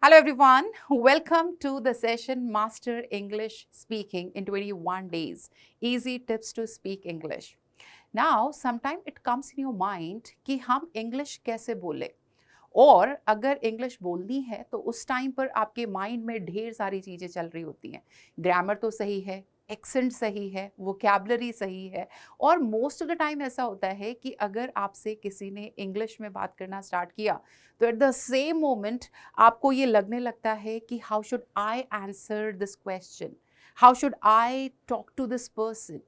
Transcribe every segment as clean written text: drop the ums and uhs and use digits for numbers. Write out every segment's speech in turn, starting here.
Hello everyone, welcome to the session Master English Speaking in 21 Days. Easy tips to speak English. Now, sometimes it comes in your mind कि हम English कैसे बोले और अगर English बोलनी है तो उस टाइम पर आपके माइंड में ढेर सारी चीज़ें चल रही होती हैं। ग्रामर तो सही है, एक्सेंट सही है, वोकैबुलरी सही है और मोस्ट ऑफ द टाइम ऐसा होता है कि अगर आपसे किसी ने इंग्लिश में बात करना स्टार्ट किया तो एट द सेम मोमेंट आपको ये लगने लगता है कि how should I answer this question, how should I talk to this person,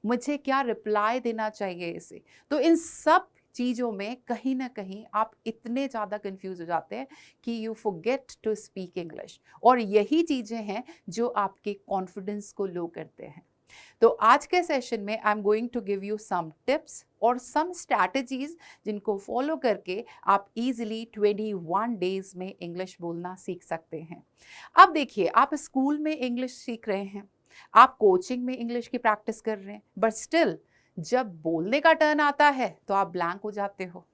मुझे क्या रिप्लाई देना चाहिए इसे। तो इन सब चीज़ों में कहीं ना कहीं आप इतने ज़्यादा कंफ्यूज हो जाते हैं कि you forget to speak English और यही चीज़ें हैं जो आपके कॉन्फिडेंस को लो करते हैं। तो आज के सेशन में I am going to give you some tips और सम स्ट्रैटेजीज जिनको फॉलो करके आप इजीली 21 डेज में इंग्लिश बोलना सीख सकते हैं। अब देखिए, आप स्कूल में इंग्लिश सीख रहे हैं, आप कोचिंग में इंग्लिश की प्रैक्टिस कर रहे हैं, बट स्टिल जब बोलने का टर्न आता है तो आप ब्लैंक हो जाते हो।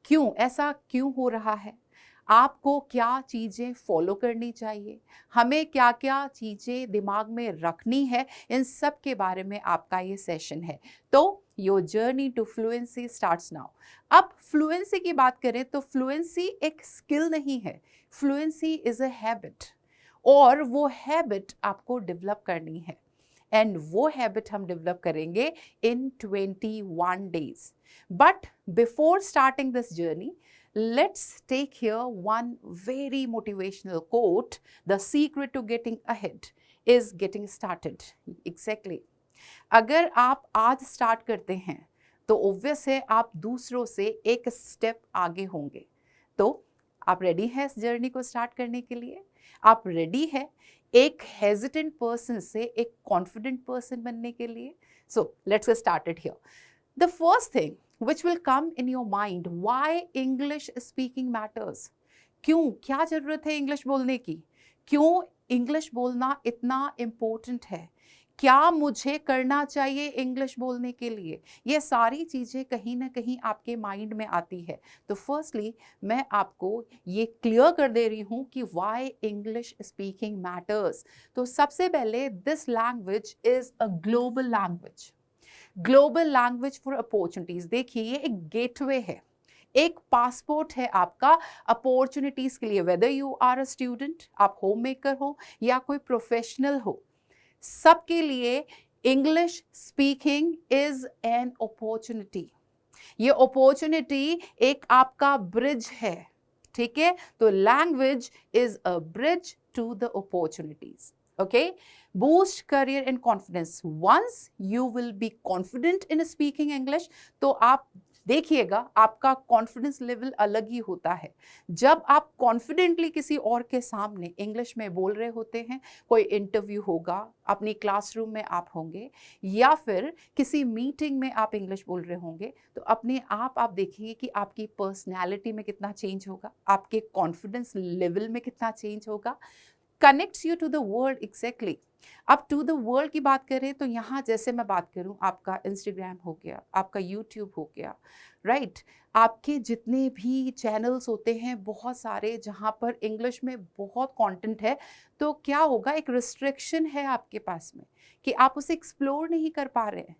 क्यों? ऐसा क्यों हो रहा है? आपको क्या चीज़ें फॉलो करनी चाहिए, हमें क्या क्या चीज़ें दिमाग में रखनी है, इन सब के बारे में आपका ये सेशन है। तो your journey to fluency starts now. अब फ्लुएंसी की बात करें तो फ्लुएंसी एक स्किल नहीं है, फ्लुएंसी इज़ अ हैबिट और वो हैबिट आपको डेवलप करनी है एंड वो हैबिट हम डेवलप करेंगे इन 21 days. But before starting this journey, let's take here one very motivational quote. The secret to getting ahead is getting started. Exactly. अगर आप आज स्टार्ट करते हैं तो ऑब्वियस है आप दूसरों से एक स्टेप आगे होंगे। तो आप रेडी हैं इस जर्नी को स्टार्ट करने के लिए? आप रेडी है एक हेजिटेंट पर्सन से एक कॉन्फिडेंट पर्सन बनने के लिए? So let's get started here. The first thing which will come in your mind, why English speaking matters? क्यों? क्या ज़रूरत है इंग्लिश बोलने की? क्यों इंग्लिश बोलना इतना इम्पोर्टेंट है? क्या मुझे करना चाहिए इंग्लिश बोलने के लिए? ये सारी चीज़ें कहीं ना कहीं आपके माइंड में आती है। तो फर्स्टली मैं आपको ये क्लियर कर दे रही हूँ कि why इंग्लिश स्पीकिंग मैटर्स। तो सबसे पहले this language is a global language, global language for opportunities. देखिए, ये एक गेटवे है, एक पासपोर्ट है आपका अपॉर्चुनिटीज के लिए। Whether you are a student, आप होम मेकर हो या कोई प्रोफेशनल हो, सबके लिए English speaking is an opportunity. ये अपॉर्चुनिटी एक आपका ब्रिज है, ठीक है? तो language is a bridge to the opportunities. Okay, boost career and confidence. Once you will be confident in speaking English, तो आप देखिएगा आपका कॉन्फिडेंस लेवल अलग ही होता है। जब आप कॉन्फिडेंटली किसी और के सामने इंग्लिश में बोल रहे होते हैं, कोई इंटरव्यू होगा, अपनी क्लासरूम में आप होंगे या फिर किसी मीटिंग में आप इंग्लिश बोल रहे होंगे, तो अपने आप देखेंगे कि आपकी पर्सनैलिटी में कितना चेंज होगा, आपके कॉन्फिडेंस लेवल में कितना चेंज होगा। Connects you to the world. Exactly. अब टू द वर्ल्ड की बात करें तो यहाँ जैसे मैं बात करूँ, आपका इंस्टाग्राम हो गया, आपका यूट्यूब हो गया, राइट? आपके जितने भी चैनल्स होते हैं बहुत सारे जहाँ पर इंग्लिश में बहुत कंटेंट है, तो क्या होगा, एक रिस्ट्रिक्शन है आपके पास में कि आप उसे एक्सप्लोर नहीं कर पा रहे हैं।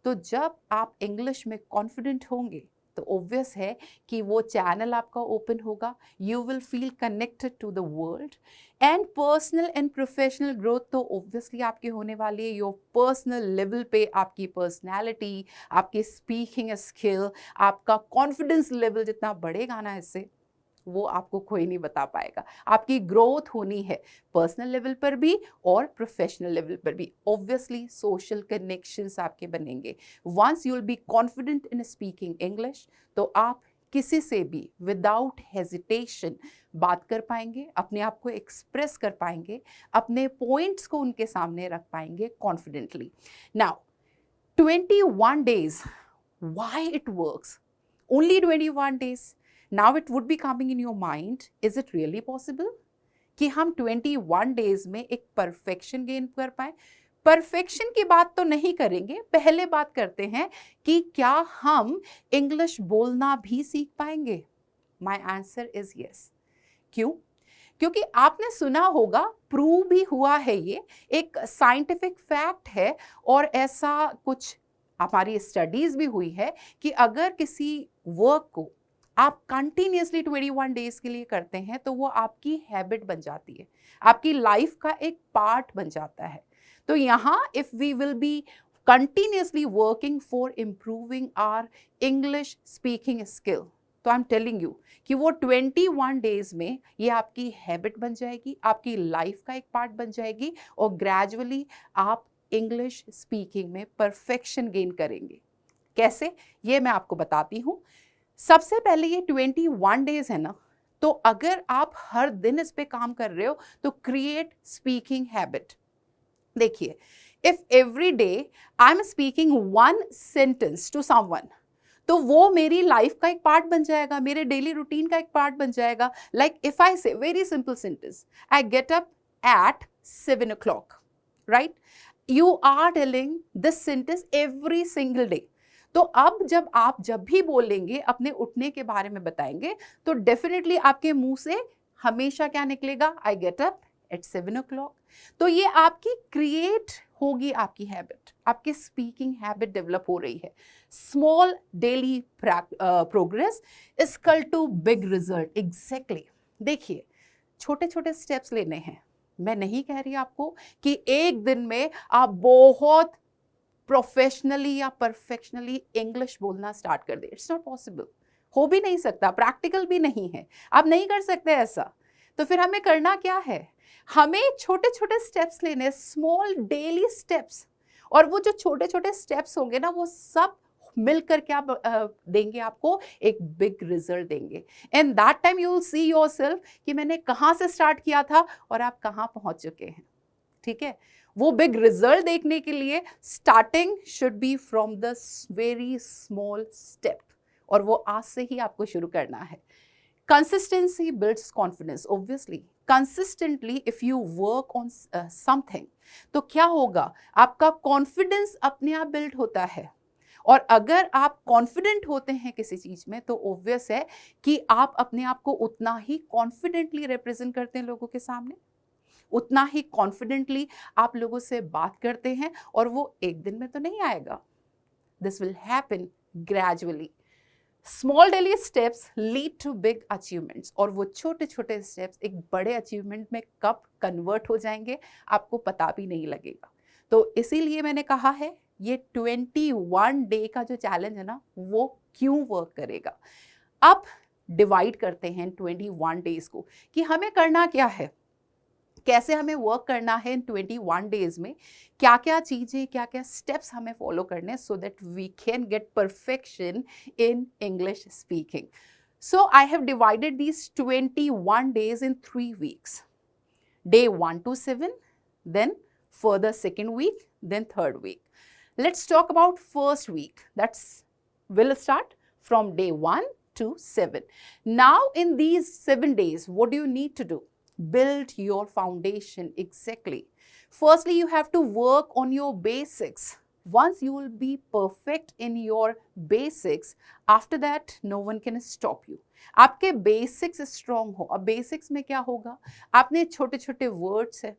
तो जब आप इंग्लिश में कॉन्फिडेंट होंगे तो ऑब्वियस है कि वो चैनल आपका ओपन होगा, you will feel connected to the world and personal and professional growth तो ऑब्वियसली आपकी होने वाली है। योर पर्सनल लेवल पे आपकी पर्सनैलिटी, आपकी स्पीकिंग स्किल, आपका कॉन्फिडेंस लेवल जितना बढ़ेगा ना, इससे वो आपको कोई नहीं बता पाएगा। आपकी ग्रोथ होनी है पर्सनल लेवल पर भी और प्रोफेशनल लेवल पर भी। ऑब्वियसली सोशल कनेक्शंस आपके बनेंगे। Once you will be confident in speaking English, तो आप किसी से भी विदाउट हेजिटेशन बात कर पाएंगे, अपने आप को एक्सप्रेस कर पाएंगे, अपने पॉइंट्स को उनके सामने रख पाएंगे confidently. Now 21 days, why it works? Only 21 days. Now it would be coming in your mind, is it really possible कि हम 21 डेज में एक परफेक्शन गेन कर पाए? परफेक्शन की बात तो नहीं करेंगे, पहले बात करते हैं कि क्या हम इंग्लिश बोलना भी सीख पाएंगे? My answer is yes. क्यों? क्योंकि आपने सुना होगा, प्रूव भी हुआ है, ये एक साइंटिफिक फैक्ट है और ऐसा कुछ हमारी स्टडीज भी हुई है कि अगर किसी वर्क को आप कंटिन्यूसली 21 डेज के लिए करते हैं तो वो आपकी हैबिट बन जाती है, आपकी लाइफ का एक पार्ट बन जाता है। तो यहाँ if we will be continuously working for improving our English speaking skill, तो आई एम टेलिंग यू कि वो 21 डेज में ये आपकी हैबिट बन जाएगी, आपकी लाइफ का एक पार्ट बन जाएगी और ग्रेजुअली आप इंग्लिश स्पीकिंग में परफेक्शन गेन करेंगे। कैसे, ये मैं आपको बताती हूँ। सबसे पहले ये 21 डेज है ना, तो अगर आप हर दिन इस पे काम कर रहे हो तो क्रिएट स्पीकिंग हैबिट। देखिए, if every day I am speaking one sentence to someone, तो वो मेरी लाइफ का एक पार्ट बन जाएगा, मेरे डेली रूटीन का एक पार्ट बन जाएगा। Like if I say very simple sentence, I get up at 7 o'clock, right? You are telling this sentence every single day. तो अब जब भी बोलेंगे, अपने उठने के बारे में बताएंगे, तो डेफिनेटली आपके मुंह से हमेशा क्या निकलेगा? आई गेट अप एट 7 o'clock। तो ये आपकी क्रिएट होगी, आपकी हैबिट, आपकी स्पीकिंग हैबिट डेवलप हो रही है। Small daily progress is equal to big result. Exactly. देखिए, छोटे छोटे स्टेप्स लेने हैं। मैं नहीं कह रही आपको कि एक दिन में आप बहुत प्रोफेशनली या परफेक्शनली इंग्लिश बोलना स्टार्ट कर दे। इट्स नॉट पॉसिबल, हो भी नहीं सकता, प्रैक्टिकल भी नहीं है, आप नहीं कर सकते ऐसा। तो फिर हमें करना क्या है? हमें छोटे छोटे स्टेप्स लेने, स्मॉल डेली स्टेप्स, और वो जो छोटे छोटे स्टेप्स होंगे ना, वो सब मिलकर क्या देंगे आपको? एक बिग रिजल्ट देंगे। And that time you will see yourself कि मैंने कहाँ से स्टार्ट किया था और आप कहाँ पहुंच चुके हैं। ठीक है? वो बिग रिजल्ट देखने के लिए starting should be from the very small step, और वो आज से ही आपको शुरू करना है। Consistency builds confidence. Obviously consistently if you work on something, तो क्या होगा? आपका कॉन्फिडेंस अपने आप बिल्ड होता है, और अगर आप कॉन्फिडेंट होते हैं किसी चीज में, तो ऑब्वियस है कि आप अपने आप को उतना ही कॉन्फिडेंटली रिप्रेजेंट करते हैं लोगों के सामने, उतना ही कॉन्फिडेंटली आप लोगों से बात करते हैं, और वो एक दिन में तो नहीं आएगा। This will happen gradually. Small daily steps lead to big achievements, और वो छोटे छोटे स्टेप्स एक बड़े अचीवमेंट में कब कन्वर्ट हो जाएंगे आपको पता भी नहीं लगेगा। तो इसीलिए मैंने कहा है, ये 21 डे का जो चैलेंज है ना, वो क्यों वर्क करेगा। अब डिवाइड करते हैं 21 डेज को कि हमें करना क्या है, कैसे हमें वर्क करना है इन 21 डेज में, क्या क्या चीज़ें, क्या क्या स्टेप्स हमें फॉलो करने, so that we can get perfection in English speaking. So I have divided these 21 days in 3 weeks, day 1 to 7, then further second week, then third week. Let's talk about first week. We'll start from day 1 to 7. Now in these 7 days, what do you need to do? Build your foundation. Exactly. Firstly, you have to work on your basics. Once you will be perfect in your basics, after that no one can stop you. आपके basics strong हो। अब basics में क्या होगा? आपने छोटे छोटे words है,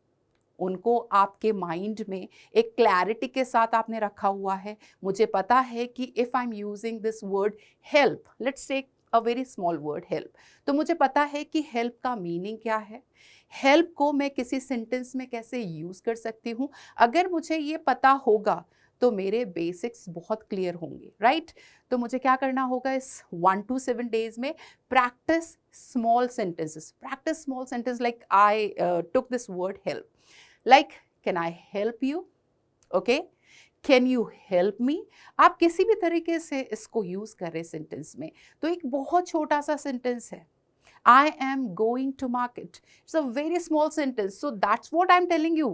उनको आपके माइंड में एक क्लैरिटी के साथ आपने रखा हुआ है। मुझे पता है कि if I am using this word help, let's take a very small word help, तो मुझे पता है कि हेल्प का मीनिंग क्या है, हेल्प को मैं किसी सेंटेंस में कैसे यूज़ कर सकती हूँ। अगर मुझे ये पता होगा तो मेरे बेसिक्स बहुत क्लियर होंगे, राइट? तो मुझे क्या करना होगा इस 1 to 7 डेज में? Practice small sentences. Practice small sentence like I took this word help, like can I help you, okay, can you help me. आप किसी भी तरीके से इसको यूज़ कर रहे सेंटेंस में। तो एक बहुत छोटा सा सेंटेंस है, I am going to market. It's a very small sentence. So that's what I'm telling you.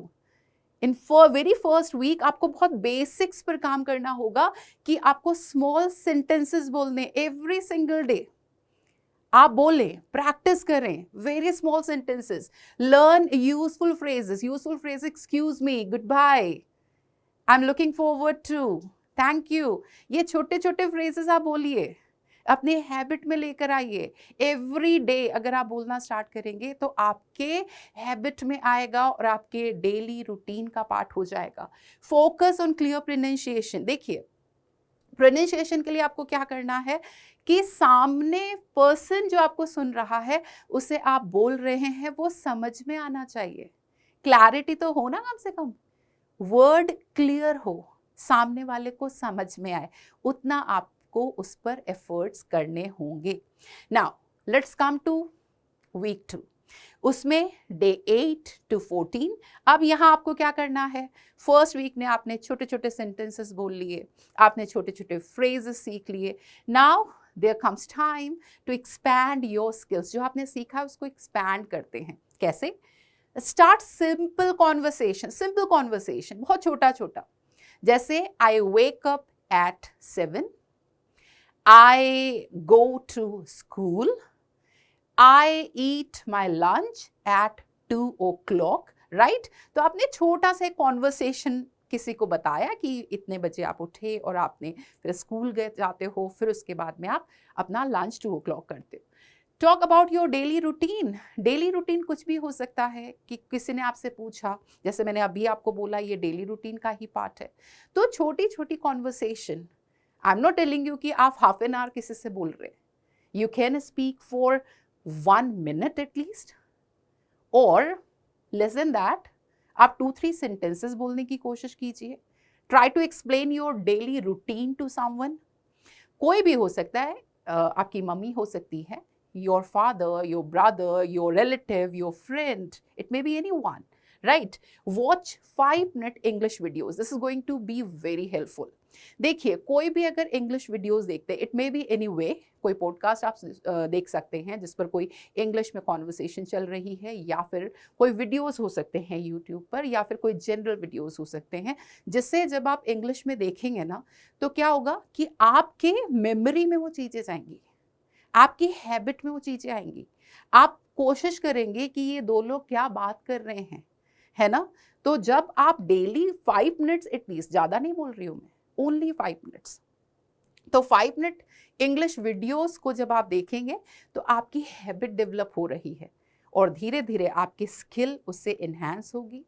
In very first week आपको बहुत बेसिक्स पर काम करना होगा कि आपको स्मॉल सेंटेंसेस बोलने every single day. आप बोलें, प्रैक्टिस करें very small sentences, learn useful phrases. Useful phrase, excuse me, goodbye, I am looking forward to, thank you. ये छोटे छोटे फ्रेजेस आप बोलिए, अपने हैबिट में लेकर आइए। एवरी डे अगर आप बोलना स्टार्ट करेंगे तो आपके हैबिट में आएगा और आपके डेली रूटीन का पार्ट हो जाएगा। Focus on clear pronunciation. देखिए, प्रोनाउंसिएशन के लिए आपको क्या करना है कि सामने पर्सन जो आपको सुन रहा है उसे आप बोल रहे हैं वो समझ में आना चाहिए। क्लैरिटी तो हो ना, कम से कम वर्ड क्लियर हो, सामने वाले को समझ में आए, उतना आपको उस पर एफर्ट्स करने होंगे। Now let's come to week 2। उसमें डे 8 to 14। अब यहाँ आपको क्या करना है, फर्स्ट वीक में आपने छोटे छोटे सेंटेंसेस बोल लिए, आपने छोटे छोटे फ्रेजेस सीख लिए। Now there comes time to expand your skills. जो आपने सीखा है उसको एक्सपैंड करते हैं। कैसे? स्टार्ट सिंपल कॉन्वर्सेशन, बहुत छोटा छोटा। जैसे I wake up at 7, I go to school, I eat my lunch at 2 o'clock, right? तो आपने छोटा सा कॉन्वर्सेशन किसी को बताया कि इतने बजे आप उठे और आपने फिर स्कूल गए जाते हो, फिर उसके बाद में आप अपना लंच 2 o'clock करते हो। Talk about your daily routine. Daily routine कुछ भी हो सकता है कि किसी ने आपसे पूछा, जैसे मैंने अभी आपको बोला ये डेली रूटीन का ही पार्ट है। तो छोटी छोटी conversation, I am not telling you कि आप हाफ एन आवर किसी से बोल रहे हैं। You can speak for 1 minute at least, or less than that, आप 2-3 sentences बोलने की कोशिश कीजिए। Try to explain your daily routine to someone। कोई भी हो सकता है, आपकी मम्मी हो सकती है, your father, your brother, your relative, your friend, it may be anyone, right? Watch 5-minute English videos. This is going to be very helpful। देखिए, कोई भी अगर इंग्लिश वीडियोस देखते हैं, it may be any way, कोई podcast आप देख सकते हैं जिस पर कोई इंग्लिश में कॉन्वर्सेशन चल रही है, या फिर कोई वीडियोस हो सकते हैं यूट्यूब पर, या फिर कोई जनरल वीडियोस हो सकते हैं, जिससे जब आप इंग्लिश में देखेंगे ना तो क्या होगा कि आपके मेमोरी में वो चीज़ें जाएंगी, आपकी हैबिट में वो चीज़ें आएंगी। आप कोशिश करेंगे कि ये दो लोग क्या बात कर रहे हैं, है ना? तो जब आप डेली 5 मिनट्स एटलीस्ट, ज़्यादा नहीं बोल रही हूँ मैं, ओनली 5 मिनट्स, तो 5 मिनट इंग्लिश वीडियोस को जब आप देखेंगे तो आपकी हैबिट डेवलप हो रही है और धीरे धीरे आपकी स्किल उससे इन्हांस होगी।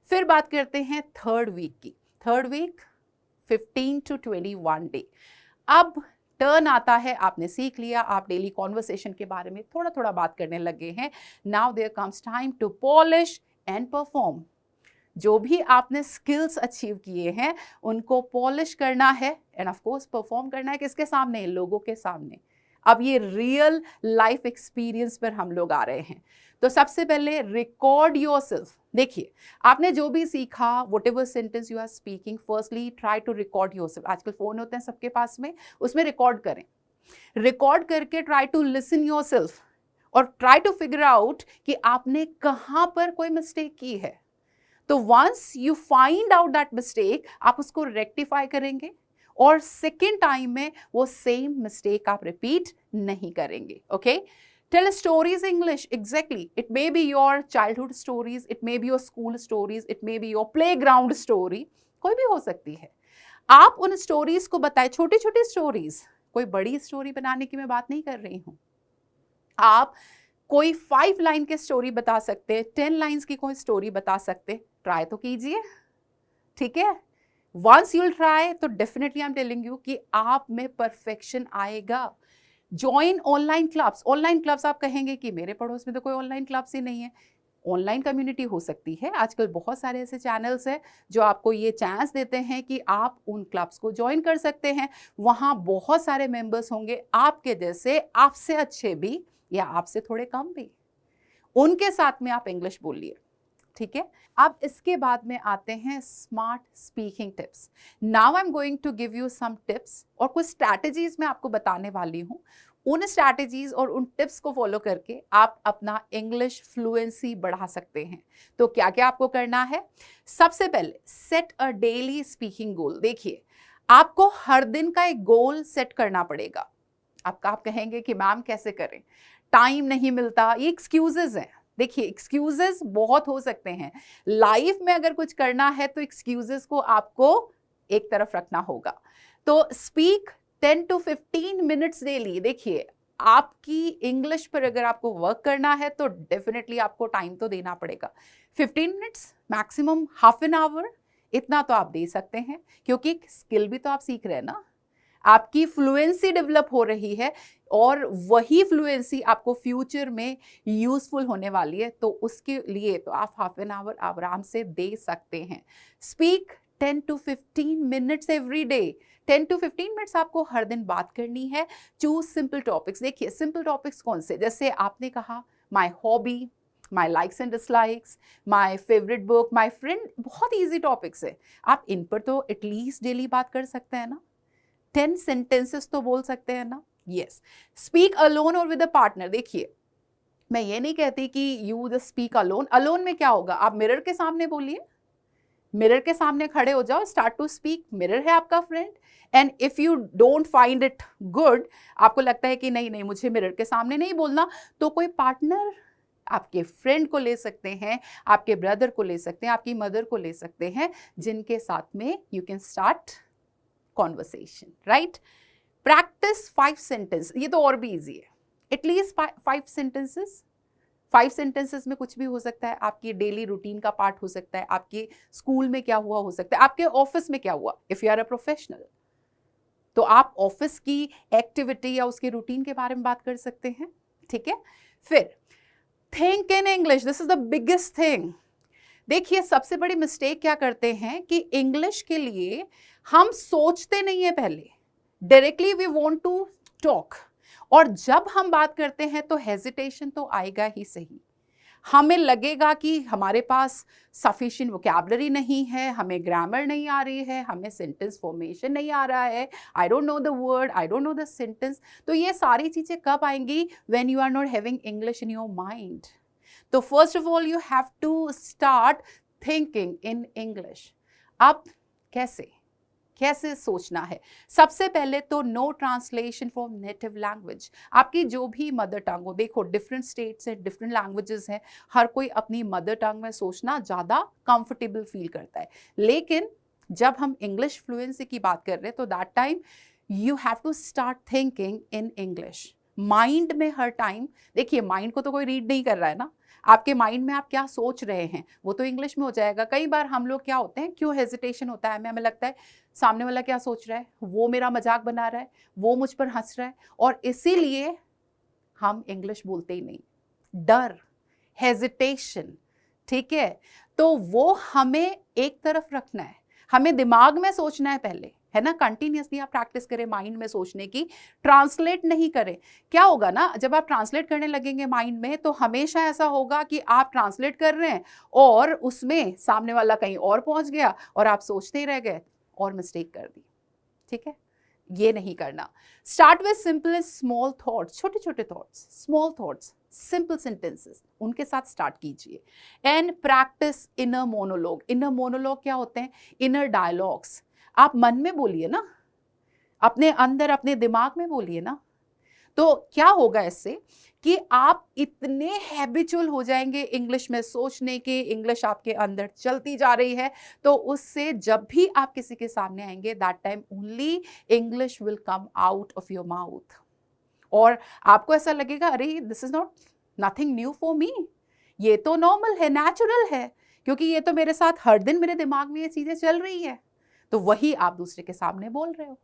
फिर बात करते हैं थर्ड वीक की। Third week 15 to 21 day. अब टर्न आता है, आपने सीख लिया, आप डेली कॉन्वर्सेशन के बारे में थोड़ा थोड़ा बात करने लगे हैं। Now there comes time to polish and perform. जो भी आपने स्किल्स अचीव किए हैं उनको पॉलिश करना है एंड ऑफ कोर्स परफॉर्म करना है। किसके सामने? लोगों के सामने। अब ये रियल लाइफ एक्सपीरियंस पर हम लोग आ रहे हैं। तो सबसे पहले रिकॉर्ड योरसेल्फ। देखिए, आपने जो भी सीखा, whatever sentence you are speaking, firstly try to record yourself. आजकल फ़ोन होते हैं सबके पास में, उसमें रिकॉर्ड करें। रिकॉर्ड करके ट्राई टू लिसन योरसेल्फ और ट्राई टू फिगर आउट कि आपने कहाँ पर कोई मिस्टेक की है। तो once you find out that mistake, आप उसको रेक्टिफाई करेंगे और सेकेंड टाइम में वो सेम मिस्टेक आप रिपीट नहीं करेंगे। Okay? Tell stories English. Exactly, it may be your childhood stories, it may be your school stories, it may be your playground story, कोई भी हो सकती है। आप उन स्टोरीज को बताएं, छोटी छोटी स्टोरीज, कोई बड़ी स्टोरी बनाने की मैं बात नहीं कर रही हूँ। आप कोई 5 लाइन की स्टोरी बता सकते हैं, 10 लाइन्स की कोई स्टोरी बता सकते, ट्राई तो कीजिए, ठीक है? वंस यूल ट्राई तो definitely I am telling you कि आप में परफेक्शन आएगा। Join online clubs. Online clubs आप कहेंगे कि मेरे पड़ोस में तो कोई ऑनलाइन क्लब्स ही नहीं है। ऑनलाइन कम्युनिटी हो सकती है। आजकल बहुत सारे ऐसे चैनल्स हैं जो आपको ये चांस देते हैं कि आप उन क्लब्स को ज्वाइन कर सकते हैं। वहाँ बहुत सारे मेंबर्स होंगे आपके जैसे, आपसे अच्छे भी या आपसे थोड़े कम भी, उनके साथ में आप इंग्लिश बोलिए, ठीक है? अब इसके बाद में आते हैं smart speaking tips. Now I am going to give you some tips और कुछ स्ट्रैटेजीज मैं आपको बताने वाली हूँ। उन स्ट्रैटेजीज और उन टिप्स को फॉलो करके आप अपना इंग्लिश फ्लुएंसी बढ़ा सकते हैं। तो क्या क्या आपको करना है? सबसे पहले सेट अ डेली स्पीकिंग गोल। देखिए, आपको हर दिन का एक गोल सेट करना पड़ेगा। आप कहेंगे कि मैम कैसे करें, टाइम नहीं मिलता, ये एक्सक्यूजेज हैं। देखिए, एक्सक्यूजेस बहुत हो सकते हैं लाइफ में। अगर कुछ करना है तो एक्सक्यूजेस को आपको एक तरफ रखना होगा। तो स्पीक 10 to 15 मिनट्स डेली। देखिए, आपकी इंग्लिश पर अगर आपको वर्क करना है तो डेफिनेटली आपको टाइम तो देना पड़ेगा। 15 minutes, maximum half an hour, इतना तो आप दे सकते हैं, क्योंकि स्किल भी तो आप सीख रहे हैं ना, आपकी फ्लुएंसी डेवलप हो रही है और वही फ्लुएंसी आपको फ्यूचर में यूजफुल होने वाली है, तो उसके लिए तो आप हाफ एन आवर आराम से दे सकते हैं। Speak 10 to 15 minutes every day. 10 to 15 minutes आपको हर दिन बात करनी है। Choose simple topics. देखिए, सिंपल टॉपिक्स कौन से, जैसे आपने कहा my hobby, my likes and dislikes, my favourite book, my friend, बहुत ईजी टॉपिक्स है, आप इन पर तो एटलीस्ट डेली बात कर सकते हैं ना। 10 सेंटेंसेस तो बोल सकते हैं ना। यस। स्पीक अलोन और विद अ पार्टनर। देखिए, मैं ये नहीं कहती कि you just speak alone. Alone में क्या होगा, आप मिरर के सामने बोलिए, मिरर के सामने खड़े हो जाओ, स्टार्ट टू स्पीक, मिरर है आपका friend. And if you don't find it good, आपको लगता है कि नहीं नहीं मुझे मिरर के सामने नहीं बोलना, तो कोई पार्टनर, आपके फ्रेंड को ले सकते हैं, आपके ब्रदर को ले सकते हैं, आपकी मदर को ले सकते हैं, जिनके साथ में you can start conversation, right. Practice 5 sentence, ये तो और भी इजी है, एटलीस्ट 5 सेंटेंसेस। 5 सेंटेंसेस में कुछ भी हो सकता है, आपकी डेली रूटीन का पार्ट हो सकता है, आपके स्कूल में क्या हुआ हो सकता है, आपके ऑफिस में क्या हुआ, if you are a professional तो आप ऑफिस की एक्टिविटी या उसके रूटीन के बारे में बात कर सकते हैं, ठीक है। फिर think in English, this is the biggest thing. देखिए, सबसे बड़ी मिस्टेक क्या करते हैं कि इंग्लिश के लिए हम सोचते नहीं है पहले, directly we want to talk, और जब हम बात करते हैं तो हेजिटेशन तो आएगा ही सही। हमें लगेगा कि हमारे पास सफिशिएंट वोकैबुलरी नहीं है, हमें ग्रामर नहीं आ रही है, हमें सेंटेंस फॉर्मेशन नहीं आ रहा है, I don't know the word, I don't know the sentence. तो ये सारी चीजें कब आएंगी, when you are not having English in your mind. तो first of all you have to start thinking in English. अब कैसे सोचना है, सबसे पहले तो no translation from native language. आपकी जो भी मदर टंग हो, देखो डिफरेंट स्टेट्स हैं, डिफरेंट लैंग्वेजेस हैं, हर कोई अपनी मदर टंग में सोचना ज़्यादा कंफर्टेबल फील करता है, लेकिन जब हम इंग्लिश फ्लुएंसी की बात कर रहे हैं तो that time you have to start thinking in English. Mind में हर टाइम, देखिए माइंड को तो कोई रीड नहीं कर रहा है ना, आपके माइंड में आप क्या सोच रहे हैं वो तो इंग्लिश में हो जाएगा। कई बार हम लोग क्या होते हैं, क्यों हेजिटेशन होता है हमें लगता है सामने वाला क्या सोच रहा है, वो मेरा मजाक बना रहा है, वो मुझ पर हंस रहा है, और इसीलिए हम इंग्लिश बोलते ही नहीं। डर, हेजिटेशन, ठीक है, तो वो हमें एक तरफ रखना है, हमें दिमाग में सोचना है पहले, है ना। कंटिन्यूसली आप प्रैक्टिस करें माइंड में सोचने की, ट्रांसलेट नहीं करें। क्या होगा ना, जब आप ट्रांसलेट करने लगेंगे माइंड में, तो हमेशा ऐसा होगा कि आप ट्रांसलेट कर रहे हैं और उसमें सामने वाला कहीं और पहुंच गया और आप सोचते ही रह गए और मिस्टेक कर दी, ठीक है। ये नहीं करना। Start with simple small thoughts, छोटे छोटे thoughts, small thoughts, simple sentences, उनके साथ स्टार्ट कीजिए। And practice inner monologue. Inner monologue क्या होते हैं, इनर डायलॉग्स। आप मन में बोलिए ना, अपने अंदर अपने दिमाग में बोलिए ना, तो क्या होगा इससे कि आप इतने हैबिचुअल हो जाएंगे इंग्लिश में सोचने के, इंग्लिश आपके अंदर चलती जा रही है, तो उससे जब भी आप किसी के सामने आएंगे that time only English will come out of your mouth, और आपको ऐसा लगेगा अरे this is not nothing new for me, ये तो नॉर्मल है, नेचुरल है, क्योंकि ये तो मेरे साथ हर दिन मेरे दिमाग में ये चीजें चल रही है, तो वही आप दूसरे के सामने बोल रहे हो।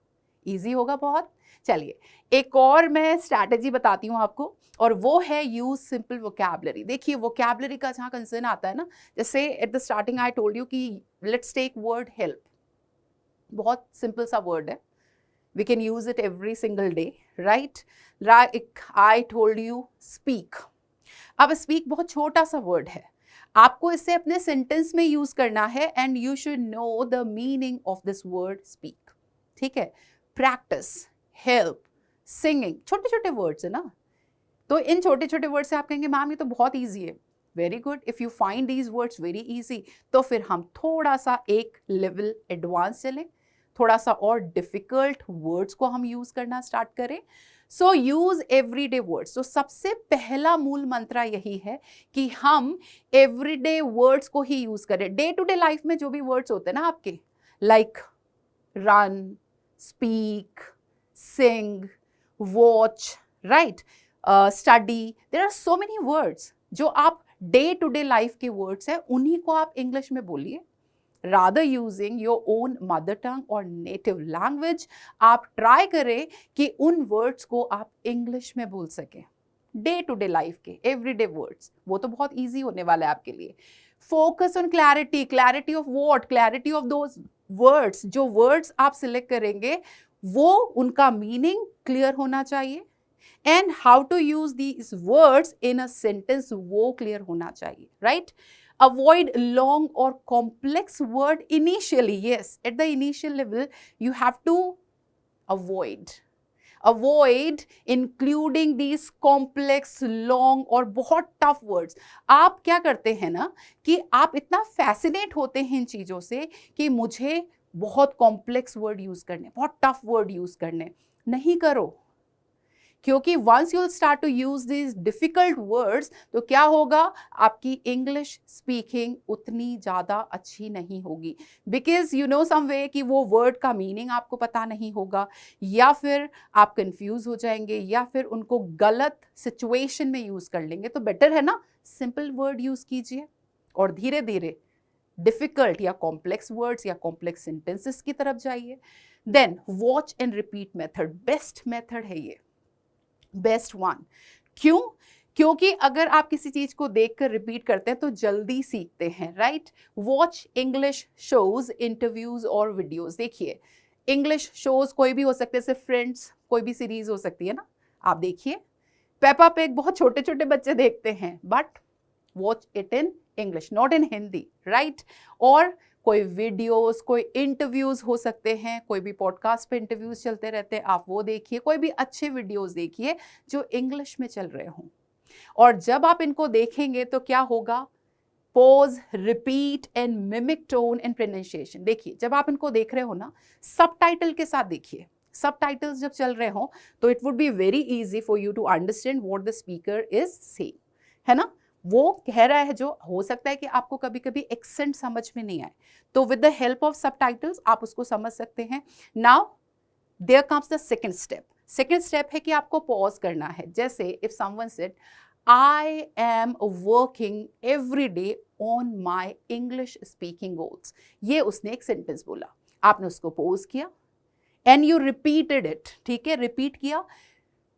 इजी होगा बहुत। चलिए, एक और मैं स्ट्रैटेजी बताती हूँ आपको, और वो है यूज सिंपल वोकैबुलरी। देखिए, वोकैबुलरी का जहाँ कंसर्न आता है ना, जैसे at the starting I told you कि लेट्स टेक वर्ड हेल्प, बहुत सिंपल सा वर्ड है, we can use it every single day, right. I told you speak. अब स्पीक बहुत छोटा सा वर्ड है, आपको इसे अपने सेंटेंस में यूज करना है, and you should know the meaning of this word speak, ठीक है। प्रैक्टिस, हेल्प, सिंगिंग, छोटे छोटे वर्ड्स है ना, तो इन छोटे छोटे वर्ड से आप कहेंगे मैम ये तो बहुत ईजी है। Very good, if you find these words very easy, तो फिर हम थोड़ा सा एक लेवल एडवांस चलें, थोड़ा सा और डिफिकल्ट वर्ड्स को हम यूज करना स्टार्ट करें। सो यूज एवरीडे वर्ड्स। तो सबसे पहला मूल मंत्र यही है कि हम एवरीडे वर्ड्स को ही यूज करें। डे टू डे लाइफ में जो भी वर्ड्स होते हैं ना आपके, like run, speak, sing, watch, right? Study. There are so many words जो आप डे टू डे लाइफ के वर्ड्स हैं, उन्हीं को आप इंग्लिश में बोलिए. Rather using your own mother tongue और नेटिव लैंग्वेज, आप ट्राई करें कि उन वर्ड्स को आप इंग्लिश में बोल सकें. डे टू डे लाइफ के एवरीडे वर्ड्स, वो तो बहुत ईजी होने वाला है आपके लिए. Focus on clarity. Clarity of what? Clarity of those words. जो वर्ड्स आप सिलेक्ट करेंगे वो उनका मीनिंग क्लियर होना चाहिए, and how to use these words in a sentence वो क्लियर होना चाहिए, right? Avoid long or complex word initially. Yes, at the initial level you have to avoid including these complex, long और बहुत tough words. आप क्या करते हैं ना कि आप इतना fascinate होते हैं इन चीज़ों से कि मुझे बहुत complex word use करने, बहुत tough word use करने. नहीं करो, क्योंकि once you'll start to use these difficult words तो क्या होगा, आपकी इंग्लिश स्पीकिंग उतनी ज़्यादा अच्छी नहीं होगी. बिकॉज यू नो सम वे कि वो वर्ड का मीनिंग आपको पता नहीं होगा, या फिर आप कंफ्यूज हो जाएंगे, या फिर उनको गलत सिचुएशन में यूज़ कर लेंगे. तो बेटर है ना सिंपल वर्ड यूज़ कीजिए और धीरे धीरे डिफिकल्ट या कॉम्प्लेक्स वर्ड्स या कॉम्प्लेक्स सेंटेंसेस की तरफ जाइए. Then watch and repeat method best method है ये, बेस्ट वन. क्यों? क्योंकि अगर आप किसी चीज को देखकर रिपीट करते हैं तो जल्दी सीखते हैं, right? Watch English shows, interviews और वीडियोस. देखिए इंग्लिश शोज कोई भी हो सकते हैं, सिर्फ फ्रेंड्स कोई भी सीरीज हो सकती है ना. आप देखिए पेपा पिग बहुत छोटे छोटे बच्चे देखते हैं, but watch it in English, not in Hindi, right? और कोई वीडियोस, कोई इंटरव्यूज हो सकते हैं, कोई भी पॉडकास्ट पे इंटरव्यूज चलते रहते हैं, आप वो देखिए. कोई भी अच्छे वीडियोस देखिए जो इंग्लिश में चल रहे हों. और जब आप इनको देखेंगे तो क्या होगा, pause, repeat and mimic tone and pronunciation. देखिए जब आप इनको देख रहे हो ना, सबटाइटल के साथ देखिए. सबटाइटल्स जब चल रहे हो तो it would be very easy for you to understand what the speaker is saying, है ना? वो कह रहा है, जो हो सकता है कि आपको कभी कभी एक्सेंट समझ में नहीं आए, तो with the help of subtitles आप उसको समझ सकते हैं. Now there comes the second step. Second step है कि आपको पॉज करना है. जैसे if someone said I am working every day on my English speaking goals, ये उसने एक सेंटेंस बोला, आपने उसको पॉज किया एंड यू रिपीटेड इट. ठीक है, रिपीट किया,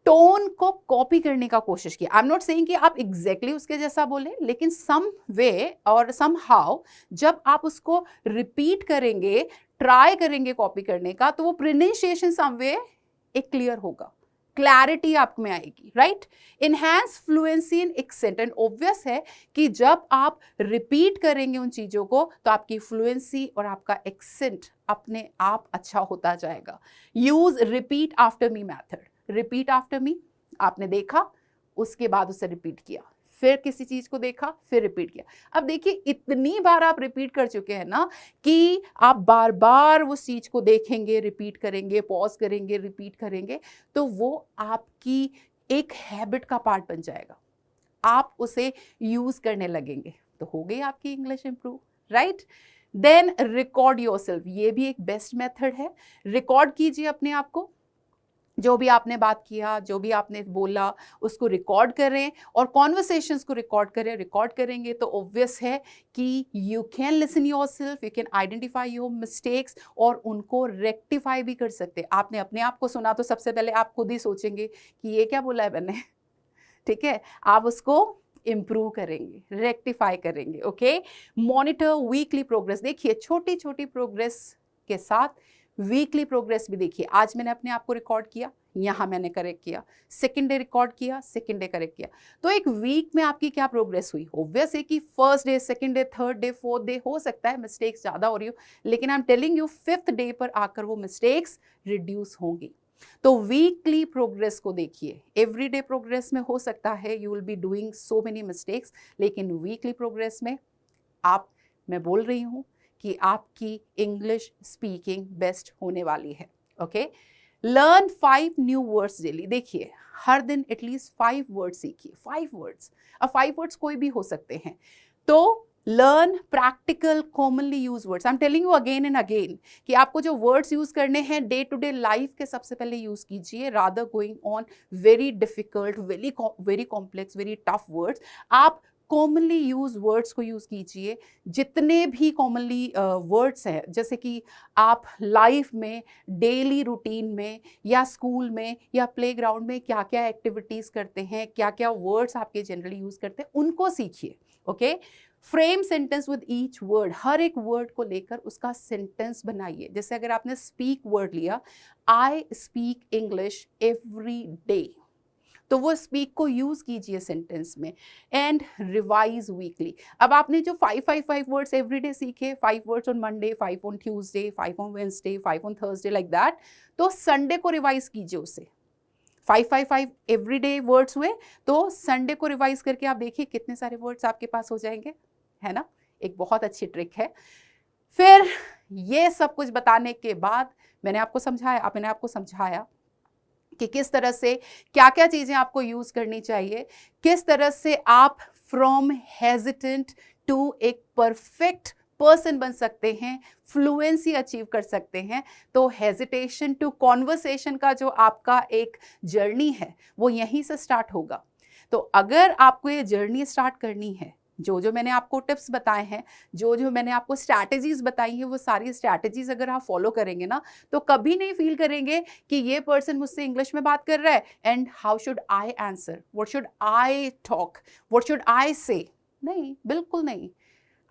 टोन को कॉपी करने का कोशिश किया. आई एम नॉट सेइंग कि आप एग्जैक्टली उसके जैसा बोले, लेकिन सम वे और सम हाउ जब आप उसको रिपीट करेंगे, ट्राई करेंगे कॉपी करने का, तो वो प्रोनाउंसिएशन सम वे एक क्लियर होगा, क्लैरिटी आप में आएगी, right? Enhance fluency in accent. And obvious है कि जब आप रिपीट करेंगे उन चीजों को तो आपकी फ्लुएंसी और आपका एक्सेंट अपने आप अच्छा होता जाएगा. Use repeat after me method. Repeat after me, आपने देखा, उसके बाद उसे रिपीट किया, फिर किसी चीज को देखा, फिर रिपीट किया. अब देखिए इतनी बार आप रिपीट कर चुके हैं ना कि आप बार बार उस चीज को देखेंगे, रिपीट करेंगे, पॉज करेंगे, रिपीट करेंगे, तो वो आपकी एक हैबिट का पार्ट बन जाएगा. आप उसे यूज करने लगेंगे तो हो गई आपकी English improve, right? Then record yourself. ये भी एक बेस्ट मेथड है. रिकॉर्ड कीजिए अपने आप को, जो भी आपने बात किया, जो भी आपने बोला, उसको रिकॉर्ड करें और कॉन्वर्सेशंस को रिकॉर्ड करें. रिकॉर्ड करेंगे तो ऑब्वियस है कि you can listen yourself, you can identify your mistakes और उनको रेक्टिफाई भी कर सकते हैं. आपने अपने आप को सुना तो सबसे पहले आप खुद ही सोचेंगे कि ये क्या बोला है मैंने. ठीक है, आप उसको इम्प्रूव करेंगे, रेक्टिफाई करेंगे. Okay, monitor weekly progress. देखिए छोटी छोटी प्रोग्रेस के साथ वीकली प्रोग्रेस भी देखिए. आज मैंने अपने आप को रिकॉर्ड किया, यहाँ मैंने करेक्ट किया, सेकंड डे रिकॉर्ड किया, सेकंड डे करेक्ट किया, तो एक वीक में आपकी क्या प्रोग्रेस हुई. ऑब्वियस है कि first day, second day, third day, fourth day हो सकता है मिस्टेक्स ज़्यादा हो रही हो, लेकिन I am telling you fifth day पर आकर वो मिस्टेक्स रिड्यूस होंगी. तो वीकली प्रोग्रेस को देखिए. एवरीडे प्रोग्रेस में हो सकता है you will be doing so many mistakes, लेकिन वीकली प्रोग्रेस में मैं बोल रही हूँ कि आपकी इंग्लिश स्पीकिंग बेस्ट होने वाली है. Okay, learn 5 new words daily. देखिए हर दिन एटलीस्ट 5 वर्ड्स सीखिए. 5 वर्ड्स, अब 5 वर्ड्स कोई भी हो सकते हैं. तो learn practical commonly use words. I am telling you again and again कि आपको जो वर्ड्स यूज करने हैं डे टू डे लाइफ के सबसे पहले यूज कीजिए, rather going on very difficult, very complex, very tough words. आप कॉमनली यूज वर्ड्स को यूज कीजिए। जितने भी कॉमनली वर्ड्स हैं, जैसे कि आप लाइफ में, डेली रूटीन में, या स्कूल में, या प्लेग्राउंड में क्या क्या एक्टिविटीज करते हैं, क्या क्या वर्ड्स आपके जनरली यूज करते हैं, उनको सीखिए। Okay, frame sentence with each word, हर एक वर्ड को लेकर उसका सेंटेंस बनाइए। जैसे अगर आपने स्पीक वर्ड लिया, I speak English every day, तो वो स्पीक को यूज कीजिए सेंटेंस में। And revise weekly. अब आपने जो 5 वर्ड्स एवरीडे सीखे, 5 words on Monday, 5 on Tuesday, 5 on Wednesday, 5 on Thursday, like that, तो संडे को रिवाइज कीजिए उसे। 5 एवरीडे वर्ड्स हुए, तो संडे को रिवाइज करके आप देखिए कितने सारे वर्ड्स आपके पास हो जाएंगे, है ना। एक बहुत अच्छी ट्रिक है। फिर ये सब कुछ बताने के बाद मैंने आपको समझाया कि किस तरह से क्या क्या चीजें आपको यूज करनी चाहिए, किस तरह से आप फ्रॉम हेजिटेंट टू एक परफेक्ट पर्सन बन सकते हैं, फ्लुएंसी अचीव कर सकते हैं। तो हेजिटेशन टू कॉन्वर्सेशन का जो आपका एक जर्नी है वो यहीं से स्टार्ट होगा। तो अगर आपको ये जर्नी स्टार्ट करनी है, जो जो मैंने आपको टिप्स बताए हैं, जो जो मैंने आपको स्ट्रैटेजीज बताई हैं, वो सारी स्ट्रैटेजीज अगर आप फॉलो करेंगे ना, तो कभी नहीं फील करेंगे कि ये पर्सन मुझसे इंग्लिश में बात कर रहा है and how should I answer, what should I talk, what should I say. नहीं, बिल्कुल नहीं।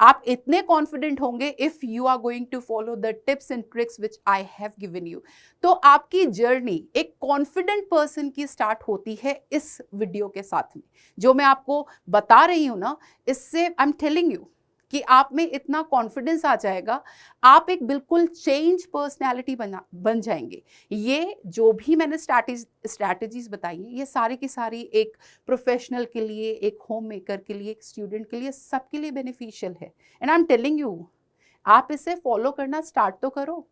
आप इतने कॉन्फिडेंट होंगे if you are going to follow the tips and tricks which I have given you. तो आपकी जर्नी एक कॉन्फिडेंट पर्सन की स्टार्ट होती है इस वीडियो के साथ में। जो मैं आपको बता रही हूं ना, इससे आई एम टेलिंग यू कि आप में इतना कॉन्फिडेंस आ जाएगा, आप एक बिल्कुल चेंज पर्सनैलिटी बन जाएंगे। ये जो भी मैंने स्ट्रैटेजीज बताई है, ये सारी की सारी एक प्रोफेशनल के लिए, एक होम मेकर के लिए, एक स्टूडेंट के लिए, सबके लिए बेनिफिशियल है। And I am telling you, आप इसे फॉलो करना स्टार्ट तो करो,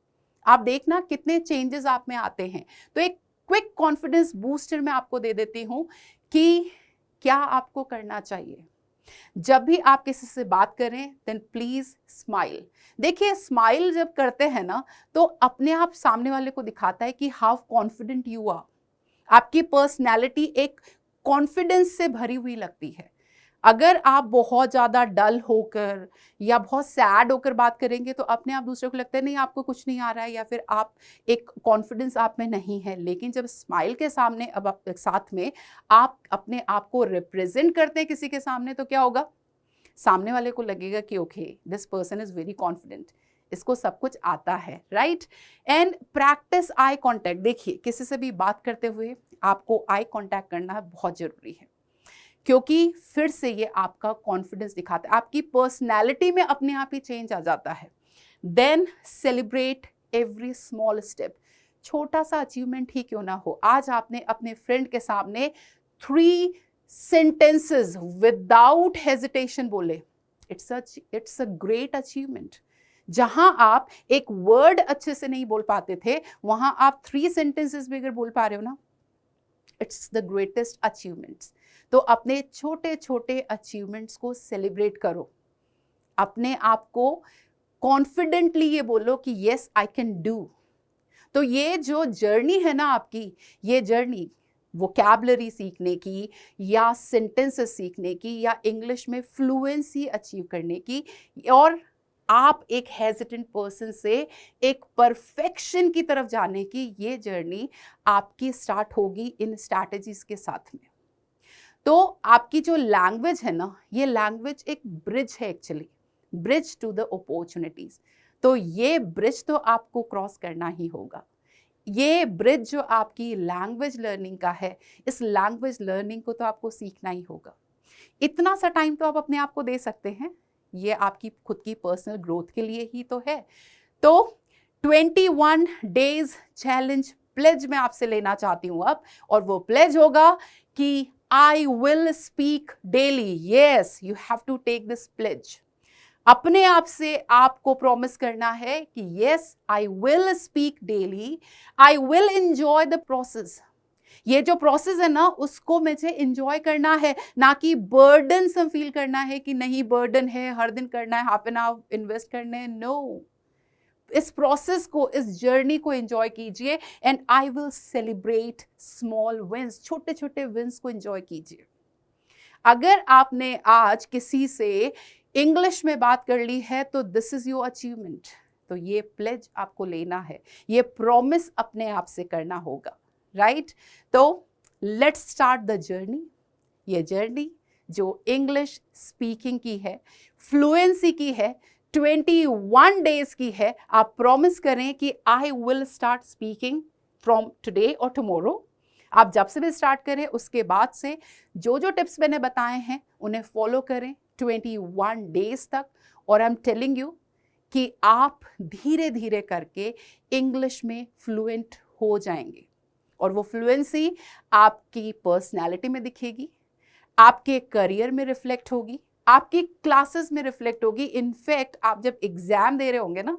आप देखना कितने चेंजेस आप में आते हैं। तो एक क्विक कॉन्फिडेंस बूस्टर मैं आपको दे देती हूँ कि क्या आपको करना चाहिए। जब भी आप किसी से बात करें, देन प्लीज स्माइल। देखिए, स्माइल जब करते हैं ना, तो अपने आप सामने वाले को दिखाता है कि हाउ कॉन्फिडेंट यू आर। आपकी पर्सनैलिटी एक कॉन्फिडेंस से भरी हुई लगती है। अगर आप बहुत ज़्यादा डल होकर या बहुत सैड होकर बात करेंगे, तो अपने आप दूसरे को लगता है नहीं, आपको कुछ नहीं आ रहा है, या फिर आप एक कॉन्फिडेंस आप में नहीं है। लेकिन जब स्माइल के सामने, अब आप साथ में आप अपने आप को रिप्रेजेंट करते हैं किसी के सामने, तो क्या होगा, सामने वाले को लगेगा कि okay, this person is very confident, इसको सब कुछ आता है, right. And practice eye contact. देखिए, किसी से भी बात करते हुए आपको आई कॉन्टैक्ट करना बहुत जरूरी है, क्योंकि फिर से ये आपका कॉन्फिडेंस दिखाता है, आपकी पर्सनैलिटी में अपने आप ही चेंज आ जाता है। Then celebrate every small step. छोटा सा अचीवमेंट ही क्यों ना हो, आज आपने अपने फ्रेंड के सामने 3 सेंटेंसेस विदाउट हेजिटेशन बोले, इट्स अ ग्रेट अचीवमेंट। जहां आप एक वर्ड अच्छे से नहीं बोल पाते थे, वहां आप 3 सेंटेंसेस भी अगर बोल पा रहे हो ना, इट्स द ग्रेटेस्ट अचीवमेंट्स। तो अपने छोटे छोटे अचीवमेंट्स को सेलिब्रेट करो, अपने आप को कॉन्फिडेंटली ये बोलो कि यस आई कैन डू। तो ये जो जर्नी है ना आपकी, ये जर्नी वोकैबुलरी सीखने की, या सेंटेंसेस सीखने की, या इंग्लिश में फ्लुएंसी अचीव करने की, और आप एक हेजिटेंट पर्सन से एक परफेक्शन की तरफ जाने की, ये जर्नी आपकी स्टार्ट होगी इन स्ट्रैटेजीज के साथ में। तो आपकी जो लैंग्वेज है ना, ये लैंग्वेज एक ब्रिज है, actually bridge to the opportunities. तो ये ब्रिज तो आपको क्रॉस करना ही होगा। ये ब्रिज जो आपकी लैंग्वेज लर्निंग का है, इस लैंग्वेज लर्निंग को तो आपको सीखना ही होगा। इतना सा टाइम तो आप अपने आप को दे सकते हैं, ये आपकी खुद की पर्सनल ग्रोथ के लिए ही तो है। तो 21 डेज चैलेंज प्लेज मैं आपसे लेना चाहती हूँ अब, और वो प्लेज होगा कि I will speak daily. Yes, you have to take this pledge. अपने आप से आपको प्रॉमिस करना है कि yes, I will speak daily, I will enjoy the process, ये जो प्रोसेस है ना, उसको मुझे एंजॉय करना है, ना कि बर्डन सम फील करना है कि नहीं बर्डन है, हर दिन करना है, हाफ एन आवर इन्वेस्ट करने हैं। नो, इस प्रोसेस को, इस जर्नी को एंजॉय कीजिए and I will celebrate small wins, छोटे छोटे विंस को एंजॉय कीजिए। अगर आपने आज किसी से इंग्लिश में बात कर ली है तो दिस इज योर अचीवमेंट। तो ये प्लेज आपको लेना है, ये प्रॉमिस अपने आप से करना होगा, राइट? तो लेट्स स्टार्ट द जर्नी। ये जर्नी जो इंग्लिश स्पीकिंग की है, फ्लुएंसी की है, 21 डेज की है। आप प्रॉमिस करें कि I will start speaking from today और टुमारो। आप जब से भी स्टार्ट करें उसके बाद से जो जो टिप्स मैंने बताए हैं उन्हें फॉलो करें 21 डेज तक, और आई एम टेलिंग यू कि आप धीरे धीरे करके इंग्लिश में फ्लुएंट हो जाएंगे। और वो फ्लुएंसी आपकी पर्सनैलिटी में दिखेगी, आपके करियर में रिफ्लेक्ट होगी, आपकी क्लासेस में रिफ्लेक्ट होगी। इनफैक्ट आप जब एग्जाम दे रहे होंगे ना,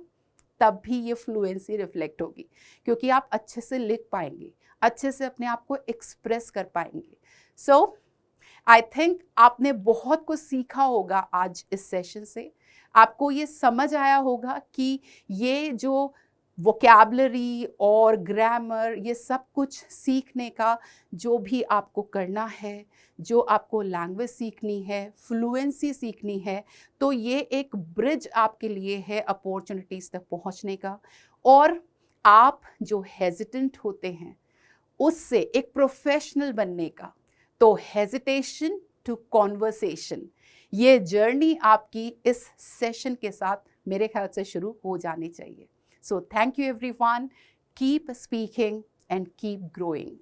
तब भी ये फ्लुएंसी रिफ्लेक्ट होगी, क्योंकि आप अच्छे से लिख पाएंगे, अच्छे से अपने आप को एक्सप्रेस कर पाएंगे। सो आई थिंक आपने बहुत कुछ सीखा होगा आज इस सेशन से। आपको ये समझ आया होगा कि ये जो वोकैबुलरी और ग्रामर, ये सब कुछ सीखने का जो भी आपको करना है, जो आपको लैंग्वेज सीखनी है, फ्लुएंसी सीखनी है, तो ये एक ब्रिज आपके लिए है अपॉर्चुनिटीज़ तक पहुंचने का। और आप जो हेजिटेंट होते हैं उससे एक प्रोफेशनल बनने का, तो हेजिटेशन टू कॉन्वर्सेशन, ये जर्नी आपकी इस सेशन के साथ मेरे ख्याल से शुरू हो जानी चाहिए। So thank you everyone, keep speaking and keep growing.